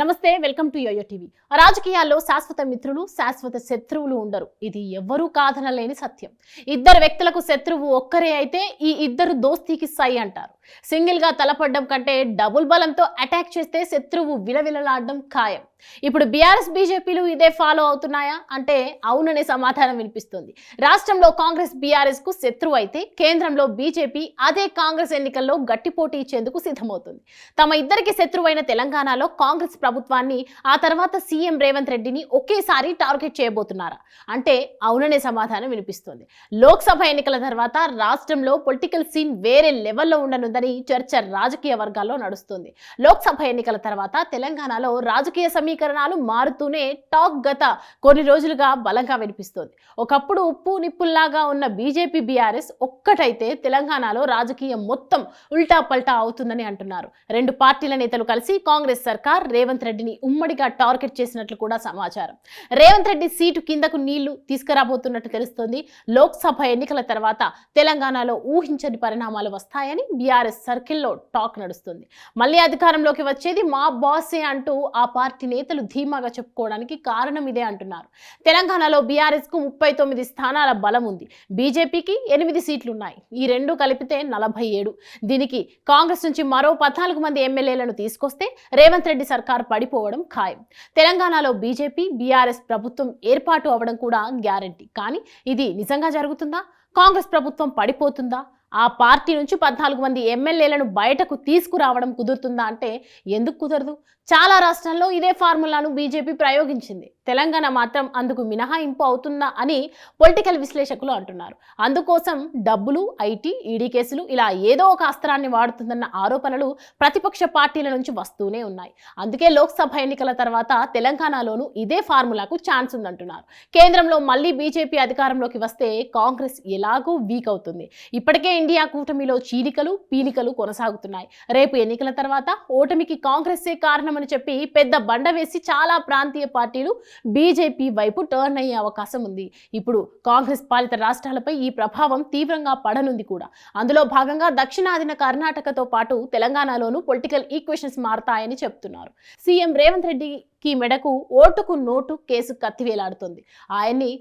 నమస్తే, welcome to yo-yo TV. రాజకీయాల్లో శాశ్వత మిత్రులు, శాశ్వత శత్రువులు ఉండరు. ఇది ఎవ్వరూ కాదనలేని సత్యం. ఇద్దరు వ్యక్తులకు శత్రువు ఒక్కరే అయితే ఈ ఇద్దరు దోస్తీకి సై అంటారు. సింగిల్ గా తలపడ్డం కంటే డబుల్ బలంతో అటాక్ చేస్తే శత్రువు విలవిలలాడడం ఖాయం. ఇప్పుడు బీఆర్ఎస్ బీజేపీలు ఇదే ఫాలో అవుతున్నాయా అంటే అవుననే సమాధానం వినిపిస్తుంది. రాష్ట్రంలో కాంగ్రెస్ బీఆర్ఎస్ కు శత్రువు అయితే కేంద్రంలో బీజేపీ అదే కాంగ్రెస్ ఎన్నికల్లో గట్టి పోటీ ఇచ్చేందుకు సిద్ధమవుతుంది. తమ ఇద్దరికి శత్రువైన తెలంగాణలో కాంగ్రెస్ ప్రభుత్వాన్ని, ఆ తర్వాత సీఎం రేవంత్ రెడ్డిని ఒకేసారి టార్గెట్ చేయబోతున్నారా అంటే అవుననే సమాధానం వినిపిస్తుంది. లోక్సభ ఎన్నికల తర్వాత రాష్ట్రంలో పొలిటికల్ సీన్ వేరే లెవెల్లో ఉండనుందని చర్చ రాజకీయ వర్గాల్లో నడుస్తుంది. లోక్సభ ఎన్నికల తర్వాత తెలంగాణలో రాజకీయ సమీకరణాలు మారుతూనే టాక్ గత కొన్ని రోజులుగా బలంగా వినిపిస్తోంది. ఒకప్పుడు ఉప్పు నిప్పుల్లాగా ఉన్న బీజేపీ బీఆర్ఎస్ ఒక్కటైతే తెలంగాణలో రాజకీయం మొత్తం ఉల్టా పల్టా అవుతుందని అంటున్నారు. రెండు పార్టీల నేతలు కలిసి కాంగ్రెస్ సర్కార్ రేవంత్ రెడ్డిని ఉమ్మడిగా టార్గెట్ చేసినట్లు కూడా సమాచారం. రేవంత్ రెడ్డి సీటు కిందకు నీళ్లు తీసుకురాబోతున్నట్టు తెలుస్తోంది. లోక్సభ ఎన్నికల తర్వాత తెలంగాణలో ఊహించని పరిణామాలు వస్తాయని బీఆర్ఎస్ సర్కిల్లో టాక్ నడుస్తుంది. మళ్ళీ అధికారంలోకి వచ్చేది మా బాసే అంటూ ఆ పార్టీ నేతలు ధీమాగా చెప్పుకోవడానికి కారణం ఇదే అంటున్నారు. తెలంగాణలో బీఆర్ఎస్ కు 39 స్థానాల బలం ఉంది. బీజేపీకి 8 సీట్లున్నాయి. ఈ రెండు కలిపితే 47. దీనికి కాంగ్రెస్ నుంచి మరో 14 మంది ఎమ్మెల్యేలను తీసుకొస్తే రేవంత్ రెడ్డి సర్కార్ పడిపోవడం ఖాయం. తెలంగాణలో బీజేపీ బీఆర్ఎస్ ప్రభుత్వం ఏర్పాటు అవ్వడం కూడా గ్యారంటీ. కానీ ఇది నిజంగా జరుగుతుందా? కాంగ్రెస్ ప్రభుత్వం పడిపోతుందా? ఆ పార్టీ నుంచి 14 మంది ఎమ్మెల్యేలను బయటకు తీసుకురావడం కుదురుతుందా అంటే ఎందుకు కుదరదు? చాలా రాష్ట్రాల్లో ఇదే ఫార్ములాను బీజేపీ ప్రయోగించింది. తెలంగాణ మాత్రం అందుకు మినహాయింపు అవుతుందా అని పొలిటికల్ విశ్లేషకులు అంటున్నారు. అందుకోసం డబ్బులు, ఐటీ, ఈడీ కేసులు ఇలా ఏదో ఒక అస్త్రాన్ని వాడుతుందన్న ఆరోపణలు ప్రతిపక్ష పార్టీల నుంచి వస్తూనే ఉన్నాయి. అందుకే లోక్సభ ఎన్నికల తర్వాత తెలంగాణలోనూ ఇదే ఫార్ములాకు ఛాన్స్ ఉందంటున్నారు. కేంద్రంలో మళ్ళీ బీజేపీ అధికారంలోకి వస్తే కాంగ్రెస్ ఎలాగూ వీక్ అవుతుంది. ఇప్పటికే ఇండియా కూటమిలో చీలికలు, పీలికలు కొనసాగుతున్నాయి. రేపు ఎన్నికల తర్వాత ఓటమికి కాంగ్రెస్సే కారణమని చెప్పి పెద్ద బండ వేసి చాలా ప్రాంతీయ పార్టీలు బీజేపీ వైపు టర్న్ అయ్యే అవకాశం ఉంది. ఇప్పుడు కాంగ్రెస్ పాలిత రాష్ట్రాలపై ఈ ప్రభావం తీవ్రంగా పడనుంది కూడా. అందులో భాగంగా దక్షిణాదిన కర్ణాటకతో పాటు తెలంగాణలోనూ పొలిటికల్ ఈక్వేషన్స్ మారతాయని చెప్తున్నారు. సీఎం రేవంత్ రెడ్డికి మెడకు ఓటుకు నోటు కేసు కత్తివేలాడుతుంది. ఆయన్ని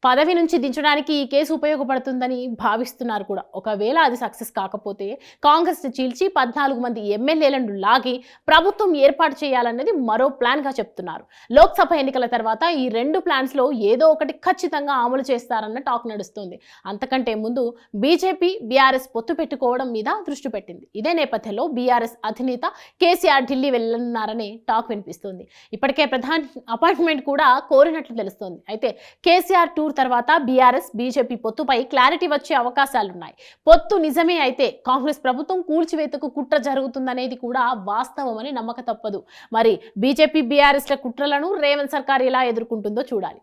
పదవి నుంచి దించడానికి ఈ కేసు ఉపయోగపడుతుందని భావిస్తున్నారు కూడా. ఒకవేళ అది సక్సెస్ కాకపోతే కాంగ్రెస్ చీల్చి 14 మంది ఎమ్మెల్యేలను లాగి ప్రభుత్వం ఏర్పాటు చేయాలన్నది మరో ప్లాన్గా చెప్తున్నారు. లోక్సభ ఎన్నికల తర్వాత ఈ రెండు ప్లాన్స్లో ఏదో ఒకటి ఖచ్చితంగా అమలు చేస్తారన్న టాక్ నడుస్తుంది. అంతకంటే ముందు బీజేపీ బీఆర్ఎస్ పొత్తు పెట్టుకోవడం మీద దృష్టి పెట్టింది. ఇదే నేపథ్యంలో బీఆర్ఎస్ అధినేత కేసీఆర్ ఢిల్లీ వెళ్లనున్నారనే టాక్ వినిపిస్తుంది. ఇప్పటికే ప్రధాని అపాయింట్మెంట్ కూడా కోరినట్లు తెలుస్తోంది. అయితే కేసీఆర్ టూర్ తర్వాత బీఆర్ఎస్ బీజేపీ పొత్తుపై క్లారిటీ వచ్చే అవకాశాలున్నాయి. పొత్తు నిజమే అయితే కాంగ్రెస్ ప్రభుత్వం కూల్చివేతకు కుట్ర జరుగుతుందనేది కూడా వాస్తవమని నమ్మక తప్పదు. మరి బీజేపీ బీఆర్ఎస్ల కుట్రలను రేవంత్ సర్కార్ ఎలా ఎదుర్కొంటుందో చూడాలి.